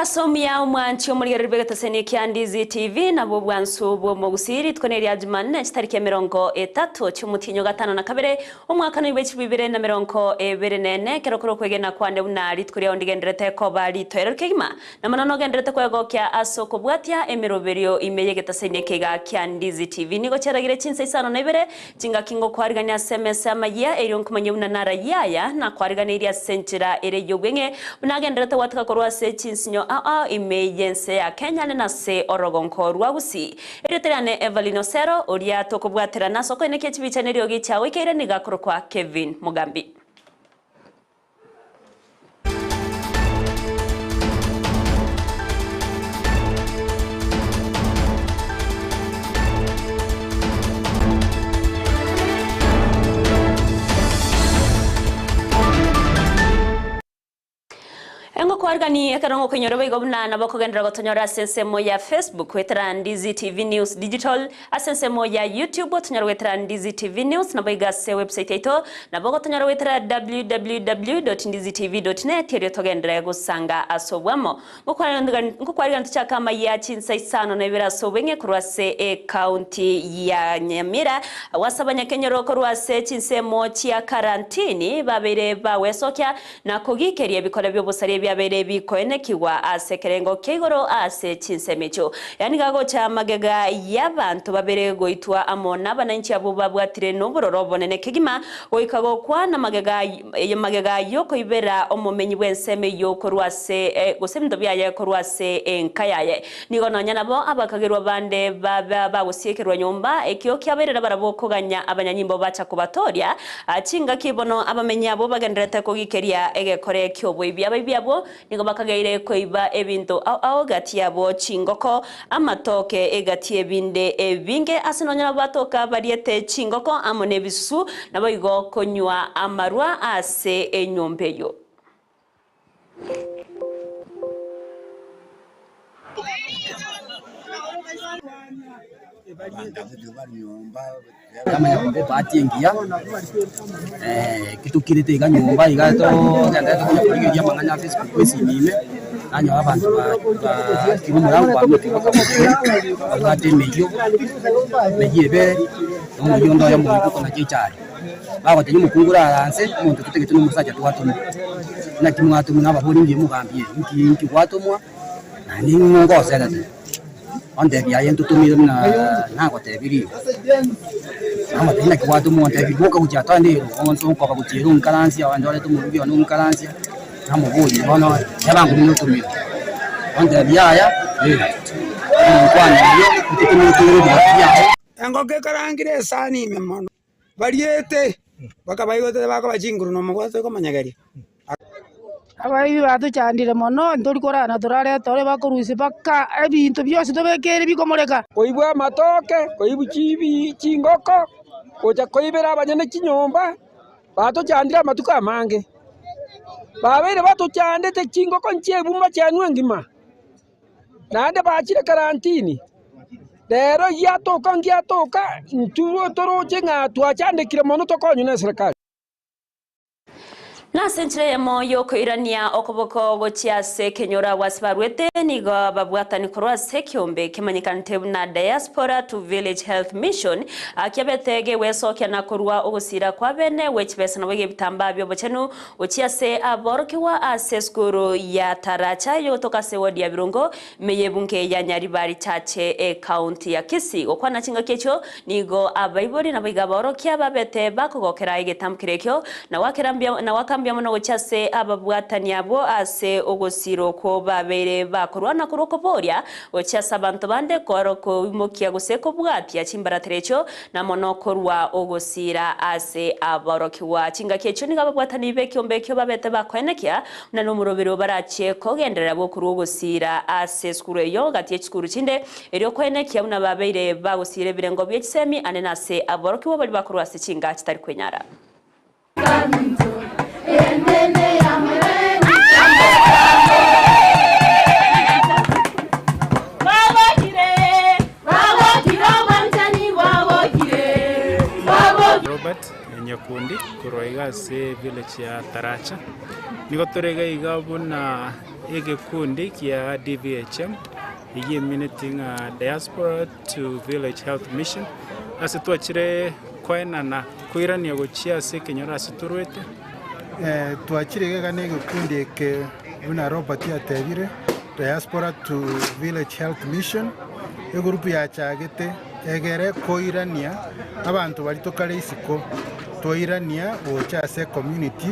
Asomia umwanchi omuri ribegeta seni Kyandizi TV nabo bwansu bwo mugusiri tkoneri ya Jumanne tariki ya 30 cy'umutinyo gatano na kabere umwaka n'ibiki 2024 kerokoro kwegena kwande bunari twiriya ndigenderete ko bari toero kigima namana genderete kwego kya asoko bwatya emeroberio imeyegeta seni kega Kyandizi TV nigo cyaragire cinse isano nebere cinga kingo kwariganya SMS amaya erion kumanye bunanara yaya na kwariganya iriya senchira ere yobwenge bunagenderete wataka korwa se cinsinyo emergency ya Kenya na se orogonko rwagusi ereterane Evelino Sero oria tokobwatera nasoko eneke chibicaneri ogi cyawe kere nigakoro kwa Kevin Mugambi. Engo kwargani ekarongo kwenyorobe igobuna naboko gendera gotonyora sensemo ya Facebook wetera Ndizi TV News Digital asensemo ya YouTube otonyora wetera Ndizi TV News naboigase website ito naboko otonyora wetera www.ndizitv.net eri togendera gusanga asobwamo ngokwarigana tuchakama ya chinsa isano nebera sobenge kurwase county ya Nyamira wasabanya kenyoro kurwase chinsemo chia karantini babere bawesokya na kogikeria bikora byobusari byabere bikoenekiwa asekerengo kegoro ase chinsemecho yani gago cha magega y'abantu babere goitwa amona bananchi abo babwatire n'uburoro bonene kigima oikago kwa na magega yoko ibera omumenyi bwenseme yoko rwase gosemdo byaye ko rwase enkayaye nigo nonyana bo abakagerwa bande bagusiekerwa nyumba ekyo kyaberera barabokoganya abanyanyimbo bacha kubatoria achinga kibono abamenya abo bagenderete ko gikeria egekore kyobo ibyabo nigo bakagaire koiba ebintu aho gati yabo chingoko amatoke egati ebinde ebinge asinonyana batoka bariete chingoko amone bisusu naboigo konywa amarwa ase enyombeyo kama yombe pati ingia kitu kirete ga nyumba igato ganda kunya ya manganya Facebook kwesi mime nanyo abantu ba kirumura kwa mti bakate meyo meyibe umuyondo ya mu ko na cyari baba tenye mukungura aranse umuntu tutegete n'umusaja twatuma na kimwatu n'abahuri ngiye mugambiye inki kwatumwa nani ngose gate ande byaye ntutumire na kwatebiri ama tena kwatu mu ande biboka kujata ndero onso kwa kujero unkalansi abantu ale tumurugi wanu unkalansi namubuye bono yabangu n'utumire ande byaya kwana yo tutumire byaye engoke karangire sani memono bariete bakabayote bakabachinguru no mugwate ko manyagari abayi batuchandire mono ndurikorana turare tore bakurusi baka ebintu byose tobekere bikomoreka koibwa matoke koibu chibi chingoko koja koibera abanyane kinyomba batuchandira matuka mange babere batuchandete chingoko nchebuma cyanwe ngima nande bachire karantini rero yatoka ngiatoka ntuwo toroje ngatwa chandekire mono tokonyu na serikali na senchire moyo ko irania okoboko gochiase kenyora wasbarwete nigo babwatani korwa sekyombe kimanyikante na diaspora to village health mission akebetege wesokya na korwa ogusira kwa bene wechibesa nabwe bitamba byo bochenu ochiase aborkiwa aseskuru ya taracha yo tokase wodi ya Birungo meyebunke ya Nyaribari chache county ya Kisii okwana chinga kecho nigo abaibori na biga borokya babete bakogokera igetamkirekyo na wakerambia na wakambia mono gochase ababwatani abo ase ogosiro ko babere bakorwa na kurokoboria gochase abantu bande koroko imokia guseko bwatya chimbaraterecho na mono korwa ogosira ase aborokiwa chinga kecho ni ababwatani bekyombe kyo babete bakwenekia na numurobero barache kogenderera bo kuru ogosira ase skuru yo gati chikuru chinde eryo kwenekia una babere bagosire birengo byekisemi anenase aborokiwa bali bakorwa ase chinga kitari kwenyara Robert Nyakundi kikundi kuroiga se village ya Taracha nigotorega igabuna kikundi kia DVHM igi meeting diaspora to village health mission asitwachire koenana kuirania gochia se kenyora asiturwete twachire gane gikundi ke una Robert atebire diaspora to village health mission egurupu ya chagete egere koirania abantu bari tokare isiko toirania ochase community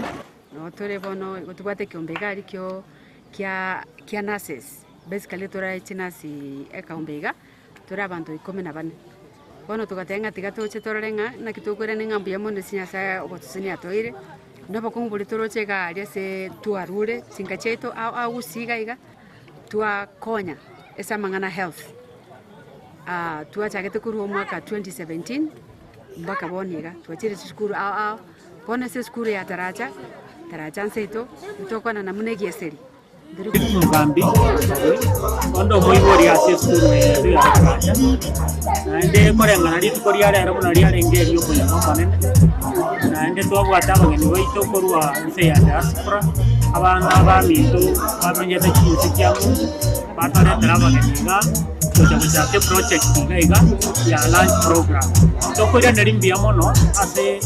no tore bono gotubate kiombega arikyo kia nurses basically tora chinasi ekaombega tora abantu 14 bono tugatenga tigatoche torenga na kitokore ningambu ya mondo sinyasa obotusini atoire nobo kongubuli toroche ga aria se tuarure singacheto au sigaiga tua konya esa mangana health tuachagete kuru mwaka 2017 mpaka boniga tuachire skuru bona se skuru ya Taracha nseto utokana na munegi eseri Zambi ondo moibori ase skuru ya Taracha naende korengana ritu koriare ara buna riare ngerio kuya konene naende twabwata abageni baito korwa nse ya diaspora abana abaminto bamenyete kintu kyamu bataretera abageniga tuchakachate project ngaiga ya lunch program tokoria nerimbia mono ase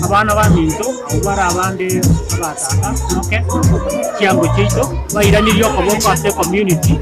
abana baminto ubara abande abataka okay kiango chito bairanirio koboko ase community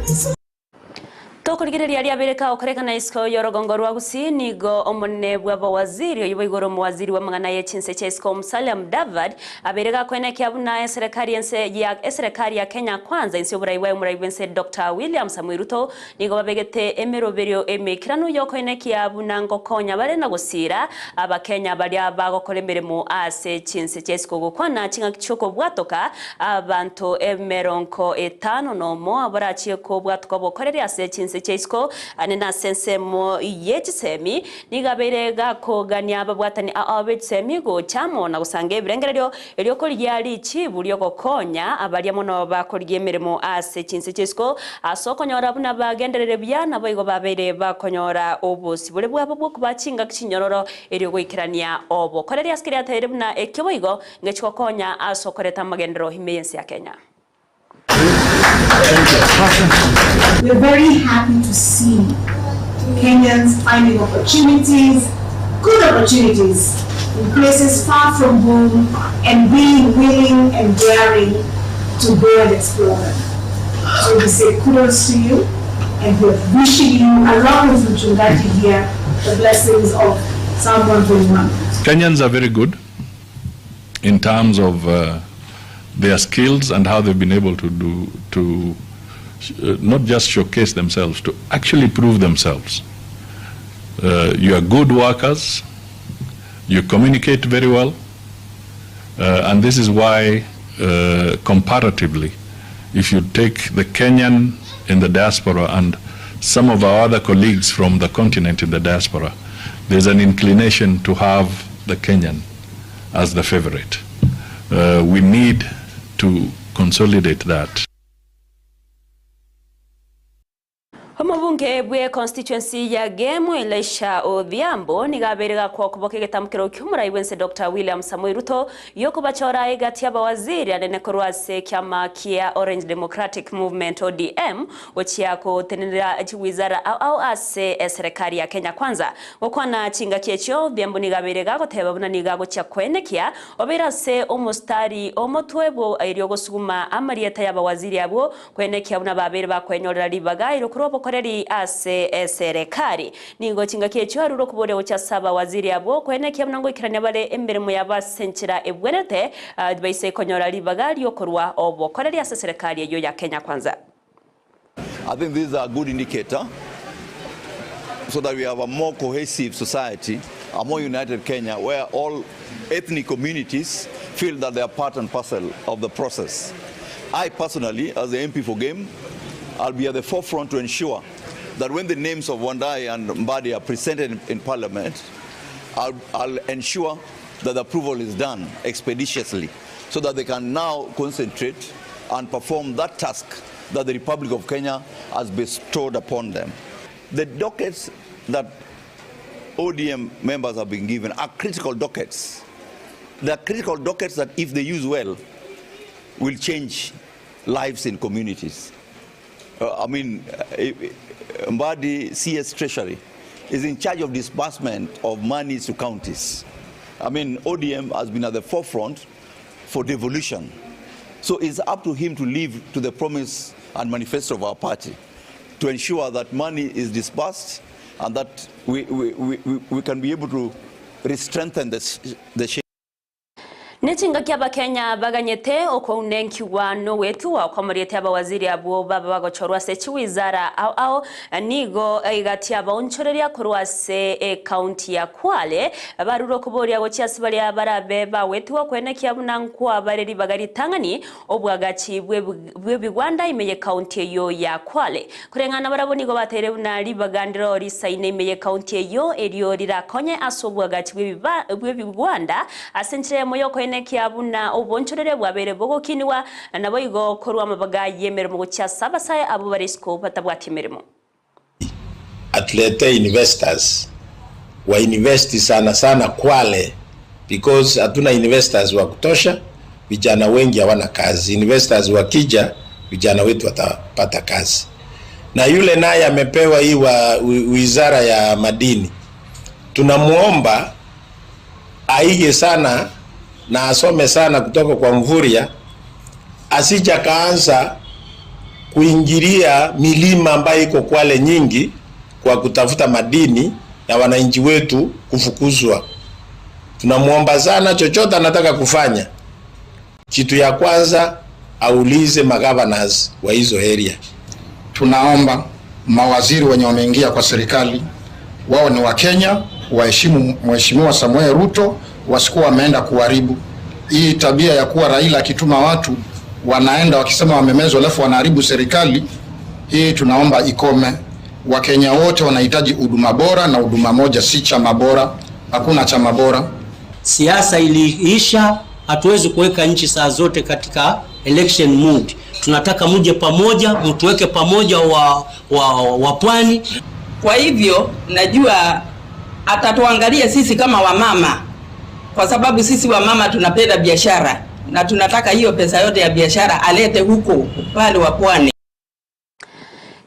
Tokurigireria riabireka okerekana isko yorogongo rwa Gusii go omone bwa waziri oyibo igoro mu waziri wa mangana ye chinse chesko Musalia Mudavadi abereka kwenekya buna serikali ya Kenya kwanza insi oburaiwa muraibense Dr. William Samoei Ruto nigo babegete emeroberio emekiranu yokwenekya buna ngokonya bare na gusira abakenya bari abagokora emirimo ase chinse chesko gukwana chinga kichoko bwatoka abantu emeronko 5 nomo abarachiye ko bwatoka bokorera ase chinse Chesko anena sensemo yechisemi nigaberega kogania ababwatani abechisemi go chamo na gusange birengerero elioko lyali chibulyo gokonya abalia mono bakorye emirimo ase chinse Chesko asokonyora buna bagenderere byana boigo babere bakonyora obusi bule bwabo bwo kubachinga kinyororo elio goikirania obo koreri askiri atere buna ekyoboigo ngechikokonya asokoreta magendero himeyensi ya Kenya. We're very happy to see Kenyans finding opportunities, good opportunities, in places far from home and being willing and daring to go and explore them. So we say kudos to you and we're wishing you, along with Mchungaji here, the blessings of Psalm 121. Kenyans are very good in terms of their skills and how they've been able to not just showcase themselves, to actually prove themselves. You are good workers, you communicate very well, and this is why comparatively, if you take the Kenyan in the diaspora and some of our other colleagues from the continent in the diaspora, there's an inclination to have the Kenyan as the favorite. We need to consolidate that. Omubunge bwe constituency ya Gemu Elisha Odhiambo nigaberega kwa kuboke getamukiro ky'umuraiwense Dr. William Samoei Ruto yokubachora egati abawaziri anene korwase kyama kia Orange Democratic Movement ODM ochiako tenera wizara au ase serikali ya Kenya kwanza okwana chinga kyekyo Odhiambo nigaberega goteba buna nigago kya kwenekia obirase omustari omotwebo airyo gosuguma amarieta y'abawaziri abo kwenekia buna babere bakwenyorera libaga irokurobo koreri ase serikali ningo chinga kyekyo haruro kubore ocha saba waziri abo kwenekia buna ngo ikiranya bare emberemo yabasenchira ebwerete baise konyora libaga lyokorwa obo koreri ase serikali eyo ya Kenya kwanza. I think this is a good indicator so that we have a more cohesive society, a more united Kenya, where all ethnic communities feel that they are part and parcel of the process. I personally, as the MP for Game, I'll be at the forefront to ensure that when the names of Wandai and Mbadi are presented in Parliament, I'll ensure that the approval is done expeditiously so that they can now concentrate and perform that task that the Republic of Kenya has bestowed upon them. The dockets that ODM members have been given are critical dockets. there are critical dockets that, if they use well, will change lives in communities. Mbadi CS Treasury is in charge of disbursement of monies to counties. ODM has been at the forefront for devolution. So it's up to him to live to the promise and manifesto of our party to ensure that money is disbursed and that we can be able to re-strengthen the shape. Nechinga kiaba Kenya baganyete okunenki wa no wetu wa kwamuriete aba waziri abo baba bagochorwa se chiwizara au nigo igati aba onchoreria kurwase county ya Kwale baruro kuboria gochiasi bali abarabe ba wetu okweneki abunankwa bareri bagari tangani obwagachi bwe bigwanda imeye county yo ya Kwale kurengana barabo nigo batere bunali bagandiro risaine imeye county yo eriyo rirakonye asobwagachi bwe bigwanda asenchire moyo Kiabuna obonchorere bwabere bogokiniwa nabo igo korwa mabaga yemeremo gucyasa basaye abo barisiko batabwati mirimo. Atlete investors wa investi sana Kwale because hatuna investors wa kutosha, vijana wengi hawana kazi. Investors wakija vijana wetu watapata kazi. Na yule naye amepewa hii wa wizara ya madini. Tunamuomba aige sana na asome sana kutoka kwa Mvurya, asija kaanza kuingilia milima ambayo iko Kwale nyingi kwa kutafuta madini na wananchi wetu kufukuzwa. Tunamuomba sana chochote anataka kufanya, kitu ya kwanza aulize magovernors wa hizo area. Tunaomba mawaziri wenye wameingia kwa serikali wao ni wa Kenya, waheshimu Mheshimiwa Samuel Ruto, wasikuwa wameenda kuharibu. Hii tabia ya kuwa Raila akituma watu wanaenda wakisema wamemezwa alafu wanaharibu serikali, hii tunaomba ikome. Wakenya wote wanahitaji huduma bora, na huduma moja si chama bora, hakuna chama bora. Siasa iliisha, hatuwezi kuweka nchi saa zote katika election mood. Tunataka muje pamoja, mtuweke pamoja wa pwani. Kwa hivyo najua atatuangalia sisi kama wamama, kwa sababu sisi wamama tunapenda biashara na tunataka hiyo pesa yote ya biashara alete huko upande wa pwani.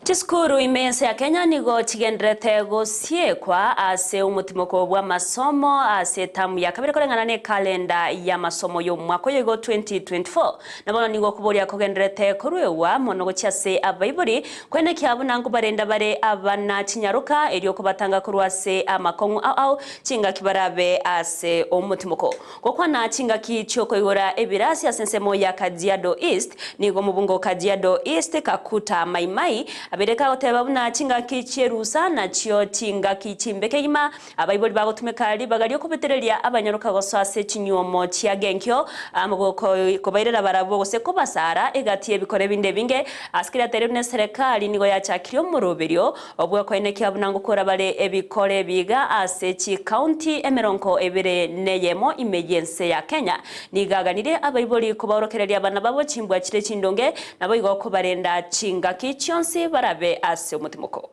Tiskuru imense ya Kenya nigo chigendrete gosiekwa ase umutimoko bwa masomo ase tamu ya kabiri korengana ne kalenda ya masomo yo mwaka yego 2024 nabono nigo kuboria kogendrete koruewa mono gochase abaiburi kwene kyabunangu barenda bare abana chinyaruka eriyo kubatanga kurwase amakongu au chinga kibarabe ase umutimoko kokwana chinga kichoko igora ebirasi asensemo ya Kajiado East nigo mubungo Kajiado East kakuta maimai abereka oteba buna chinga kicherusa na chyo chinga kichimbekeyima abayiboli bagotumekali bagalyo kubeterelia abanyaruka gosase chinyuomo chiagenkyo amugoko kobairera barabo gose kubasara egati ebikore binde binge askira terebne serikali nigo yachakiryo muroberyo obwo kwene kyabunango kora bare ebikore biga ase chi county emeronko ebere neyemo emergency ya Kenya nigaganire abayiboli kubaorokerelia abana babo chimbwa chire chindonge nabo igoko barenda chinga kichonsi barabe ase umutimoko.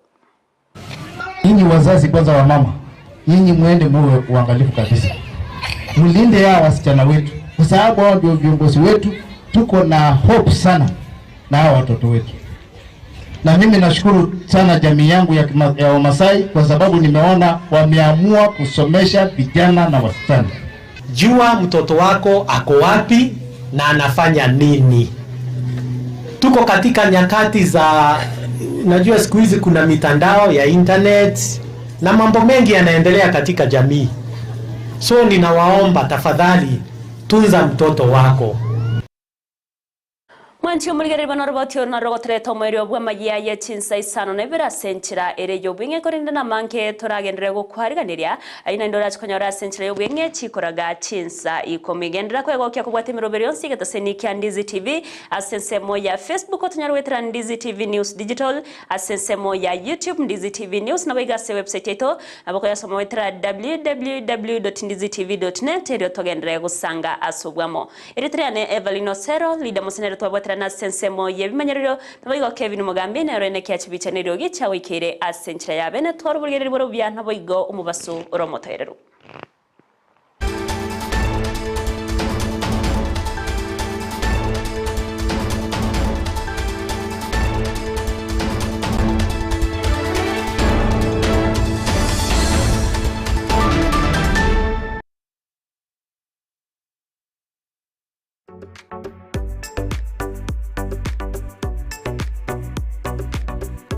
Nyinyi wazazi kwanza wa mama, nyinyi muende muwe uangalifu kabisa. Mlinde hao wasichana wetu, kwa sababu hao ndio viongozi wetu. Tuko na hope sana na hao watoto wetu. Na mimi nashukuru sana jamii yangu ya Wamasai kwa sababu nimeona wameamua kusomesha vijana na wasichana. Jua mtoto wako ako wapi na anafanya nini. Tuko katika nyakati za, najua siku hizi kuna mitandao ya internet na mambo mengi yanaendelea katika jamii. So ninawaomba tafadhali tunza mtoto wako. Mwanchi umurigere bano robotio na rogotre tomorio bwa magia ye chinsa isano nebera senchira ere yobwinge korinda na manke toragendere go kwariganiria aina ndora chikonyora senchira yobwinge chikoraga chinsa ikomigendera kwego kya kubwatemiro berionsi gataseni kya Ndizi TV asensemo ya Facebook otunyaruwetra Ndizi TV News Digital asensemo ya YouTube Ndizi TV News na bigase website yeto abako yasoma wetra www.ndizitv.net ero togendere go sanga asobwamo eritriane Evelino Sero leader mosenero twabwatra na sensemo yebimanyerero naboigo Kevin Mugambi na rene kya chibicanero gicha wikire asenchira yabene twarubugere boro bya naboigo umubasu oromotoerero.